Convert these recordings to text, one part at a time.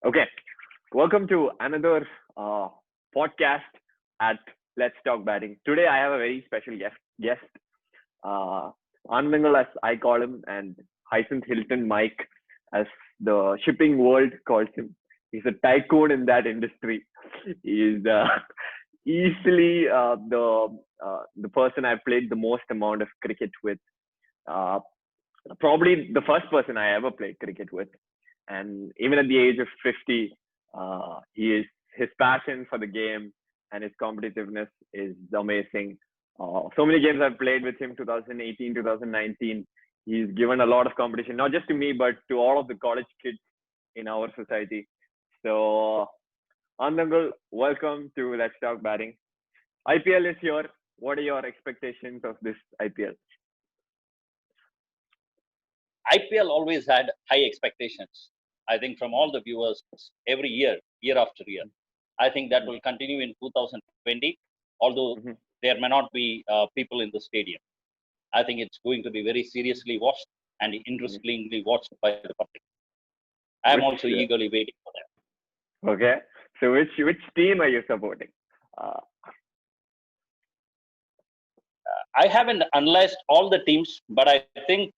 Okay, welcome to another podcast at Let's Talk Batting. Today I have a very special guest, uh, Anmingal as I call him, and Hyacinth Hilton Mike as the shipping world calls him. He's a tycoon in that industry. He's easily the person I've played the most amount of cricket with. Uh, Probably the first person I ever played cricket with. And even at the age of 50, he is his passion for the game and his competitiveness is amazing. So many games I've played with him, 2018, 2019. He's given a lot of competition, not just to me, but to all of the college kids in our society. So, Andangal, welcome to Let's Talk Batting. IPL is here. What are your expectations of this IPL? IPL always had high expectations. I think from all the viewers every year, year after year. I think that will continue in 2020, although Mm-hmm. there may not be people in the stadium. I think it's going to be very seriously watched and interestingly watched by the public. I am Which also eagerly waiting for that. okay? So which team are you supporting? Uh, I haven't analyzed all the teams, but I think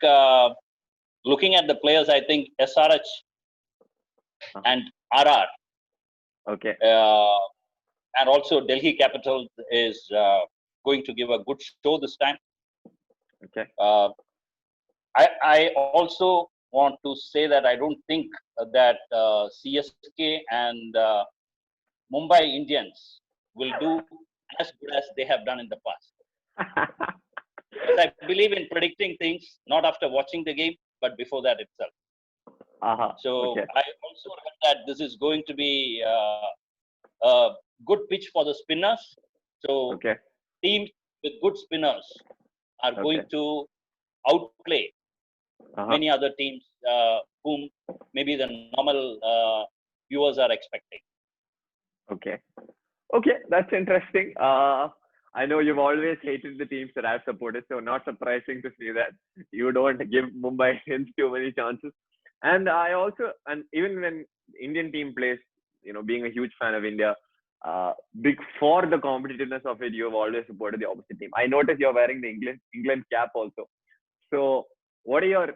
looking at the players, I think SRH and RR okay. and also Delhi Capital is going to give a good show this time. Okay. I also want to say that I don't think that CSK and Mumbai Indians will do as good as they have done in the past. Because I believe in predicting things not after watching the game, but before that itself. So Okay. I also heard that this is going to be a good pitch for the spinners. So Okay. teams with good spinners are going Okay. to outplay many other teams whom maybe the normal viewers are expecting. Okay. Okay. That's interesting. I know you've always hated the teams that I've supported, so not surprising to see that you don't give Mumbai Indians too many chances. And I also, and even when Indian team plays, being a huge fan of India, big for the competitiveness of it, you've always supported the opposite team. I noticed you're wearing the England cap also. So, what are your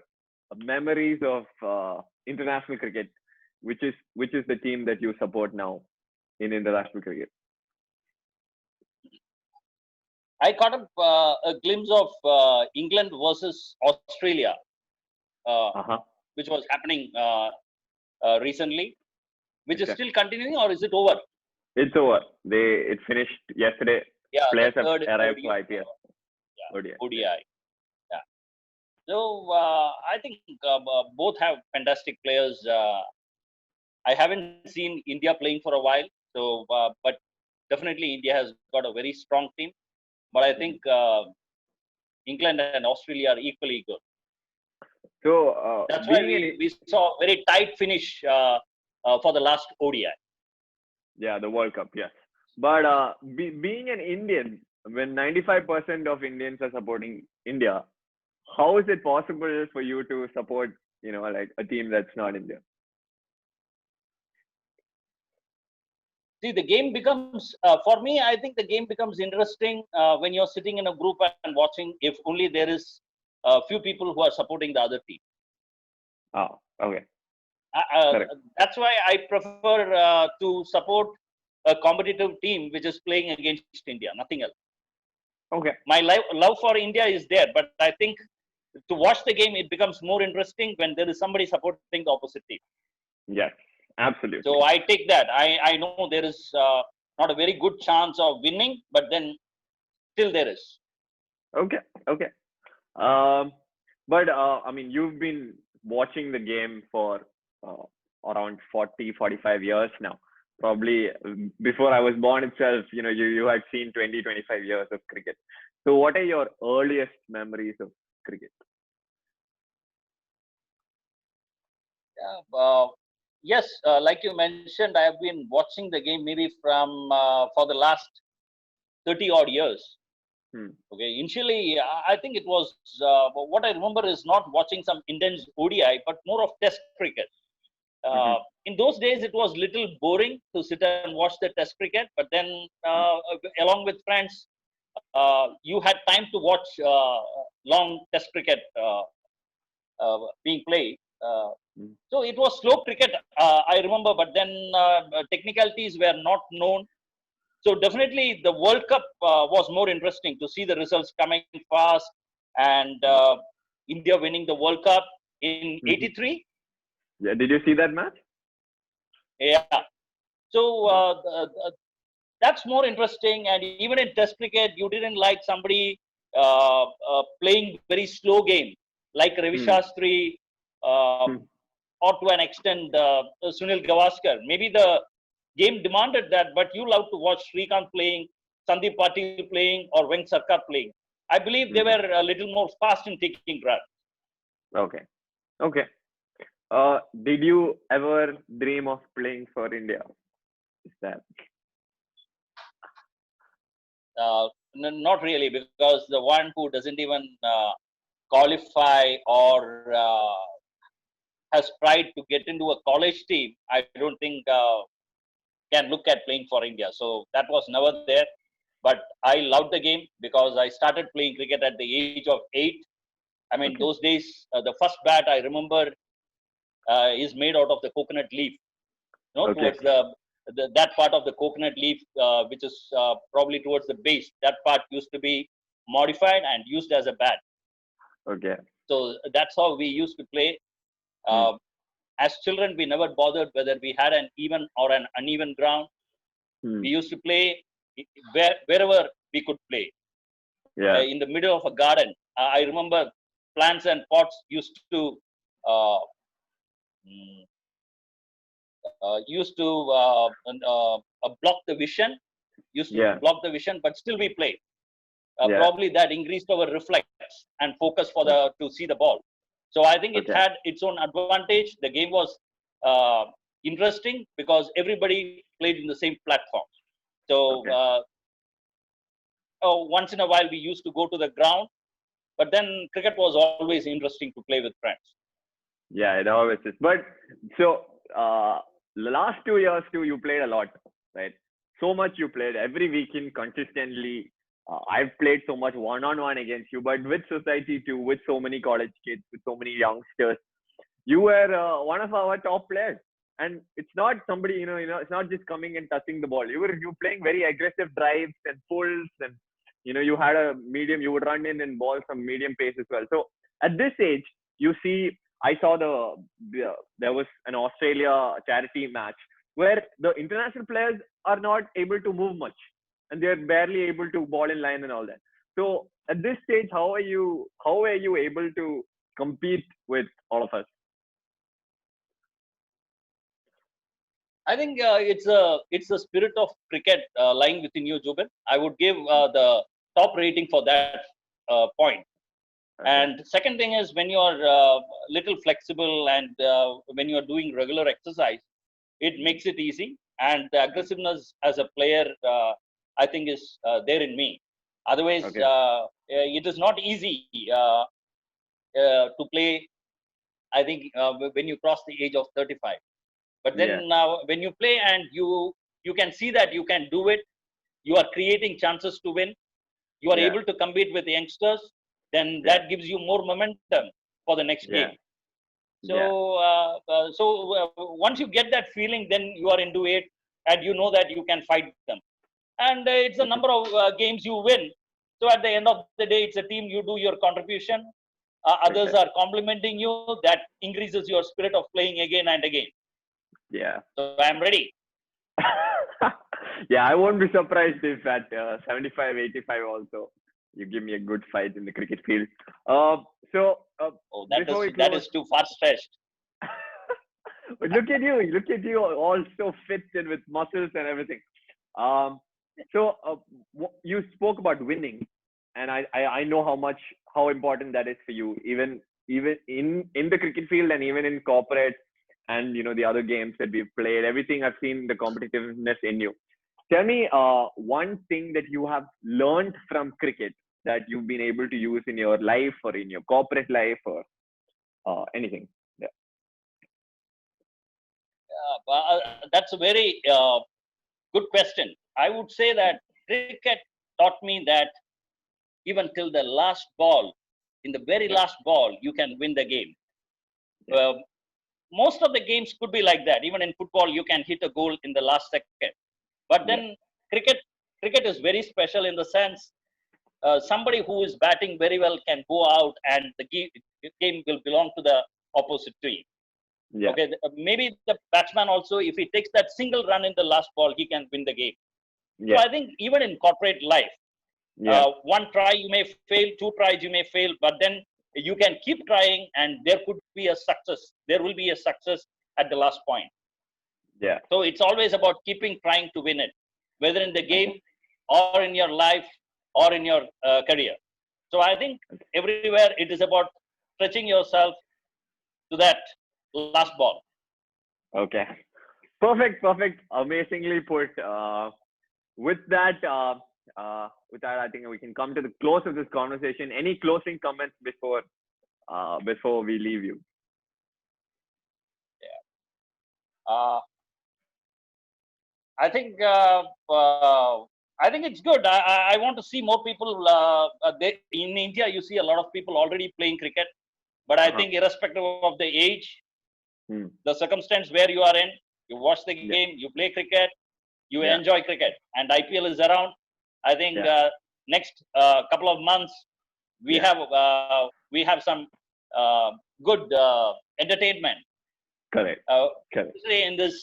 memories of international cricket? Which is the team that you support now in international cricket? I caught up a glimpse of England versus Australia, Uh-huh. which was happening recently, which is Okay. still continuing, or is it over? It's over. It finished yesterday. Yeah, the Players have third arrived ODI. for IPL. Yeah, ODI. ODI. Yeah. Yeah. So I think both have fantastic players. I haven't seen India playing for a while, so but definitely India has got a very strong team. But I think England and Australia are equally good. So, That's why being an we saw a very tight finish for the last ODI. yeah, the World Cup, yes. But being an Indian, when 95% of Indians are supporting India, how is it possible for you to support, like a team that's not India? See, the game becomes for me. I think the game becomes interesting when you're sitting in a group and watching. If only there is a few people who are supporting the other team. Oh, okay, Uh, correct. that's why I prefer to support a competitive team which is playing against India. Nothing else. Okay, My love for India is there, but I think to watch the game, it becomes more interesting when there is somebody supporting the opposite team. yes, absolutely. So I take that. I know there is not a very good chance of winning, but then still there is. Okay, okay. Um, but I mean, you've been watching the game for uh, around 40, 45 years now. Probably before I was born itself, you had seen 20, 25 years of cricket. So, what are your earliest memories of cricket? Yeah, yes, like you mentioned, I have been watching the game maybe from for the last 30 odd years. Hmm. Okay, initially, I think it was what I remember is not watching some intense ODI, but more of Test cricket. Mm-hmm. In those days, it was little boring to sit and watch the Test cricket. But then, along with friends, you had time to watch long Test cricket being played. So it was slow cricket, I remember. But then technicalities were not known. So definitely, the World Cup was more interesting to see the results coming fast, and India winning the World Cup in Mm-hmm. '83. Yeah. Did you see that match? Yeah. So No. that's more interesting. And even in Test cricket, you didn't like somebody playing very slow game like Ravi Hmm. Shastri, uh, Hmm. or to an extent Sunil Gavaskar. Maybe the game demanded that, but you love to watch Srikanth playing, Sandeep Patil playing, or Venk Sarkar playing. I believe they Hmm. were a little more fast in taking runs. Okay. Okay. Did you ever dream of playing for India? Is that Not really, because the one who doesn't even qualify or has tried to get into a college team, I don't think can look at playing for India. So that was never there. But I loved the game because I started playing cricket at the age of 8. I mean, okay? those days, the first bat I remember is made out of the coconut leaf. Okay. Towards that part of the coconut leaf, which is probably towards the base. That part used to be modified and used as a bat. Okay. So that's how we used to play. Hmm. Uh, as children, we never bothered whether we had an even or an uneven ground. Hmm. We used to play wherever we could play. Yeah. In the middle of a garden, I remember plants and pots uh, mm, used to block the vision. Used to Yeah. block the vision, but still we played. Yeah. Probably that increased our reflex and focus for Okay. the to see the ball. So I think it Okay. had its own advantage. The game was uh, interesting because everybody played in the same platform. So Okay. once in a while we used to go to the ground, but then cricket was always interesting to play with friends. Yeah, it always is. But so the last 2 years too, you played a lot, right? So much you played every weekend consistently. I've played so much one-on-one against you, but with society too, with so many college kids, with so many youngsters, you were one of our top players. And it's not somebody, it's not just coming and touching the ball. You playing very aggressive drives and pulls, and you had a medium. You would run in and ball some medium pace as well. So at this age, you see, I saw there was an Australia charity match where the international players are not able to move much, and they're barely able to ball in line and all that. So at this stage, how are you able to compete with all of us? I think it's a spirit of cricket lying within you, Jubin. I would give the top rating for that point. Okay. And second thing is when you are little flexible and when you are doing regular exercise, it makes it easy. And the aggressiveness as a player, I think, is there in me. Otherwise, Okay. it is not easy to play. I think when you cross the age of 35. But Yeah. then when you play and you can see that you can do it, you are creating chances to win. You are Yeah. able to compete with the youngsters. Then Yeah. that gives you more momentum for the next Yeah. game. Yeah. So once you get that feeling, then you are into it, and you know that you can fight them. And it's a Okay. number of games you win. So at the end of the day, it's a team. You do your contribution. Others Okay. are complimenting you. That increases your spirit of playing again and again. Yeah. So I'm ready. Yeah, I won't be surprised if at 75, 85 also you give me a good fight in the cricket field. Uh, so Oh, before we that close, is too far stretched. but look at you, all so fit and with muscles and everything. Um, so you spoke about winning, and I know how important that is for you, even in the cricket field and even in corporate and the other games that we've played. Everything I've seen the competitiveness in you. Tell me one thing that you have learned from cricket that you've been able to use in your life or in your corporate life or anything. Yeah. That's a very good question. I would say that cricket taught me that even till the last ball, in the very last ball, you can win the game. Yeah. Most of the games could be like that. Even in football, you can hit a goal in the last second. But Yeah. then cricket is very special in the sense somebody who is batting very well can go out and the game will belong to the opposite team. Yeah. Okay, maybe the batsman also, if he takes that single run in the last ball, he can win the game. So Yeah. I think even in corporate life, Yeah. one try you may fail, two tries you may fail, but then you can keep trying, and there could be a success. There will be a success at the last point. Yeah. So it's always about keeping trying to win it, whether in the game or in your life or in your career. So I think everywhere it is about stretching yourself to that last ball. Okay. Perfect. Perfect. Amazingly put. With that, I think we can come to the close of this conversation. Any closing comments before we leave you? Uh, I think I think it's good. I want to see more people. In India, you see a lot of people already playing cricket, but I think irrespective of the age, the circumstance where you are in, you watch the Yeah. game, you play cricket, you Yeah. enjoy cricket, and IPL is around. I think Yeah. next couple of months Yeah. we have some good entertainment. Correct. Correct. Especially in this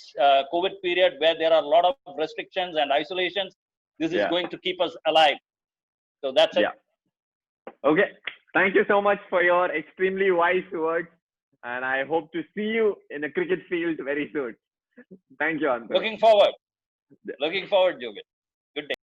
COVID period where there are a lot of restrictions and isolations, this is Yeah. going to keep us alive. So that's it. Yeah. Okay. Thank you so much for your extremely wise words, and I hope to see you in a cricket field very soon. Thank you, Ankur. Looking forward. Looking forward, Jogin.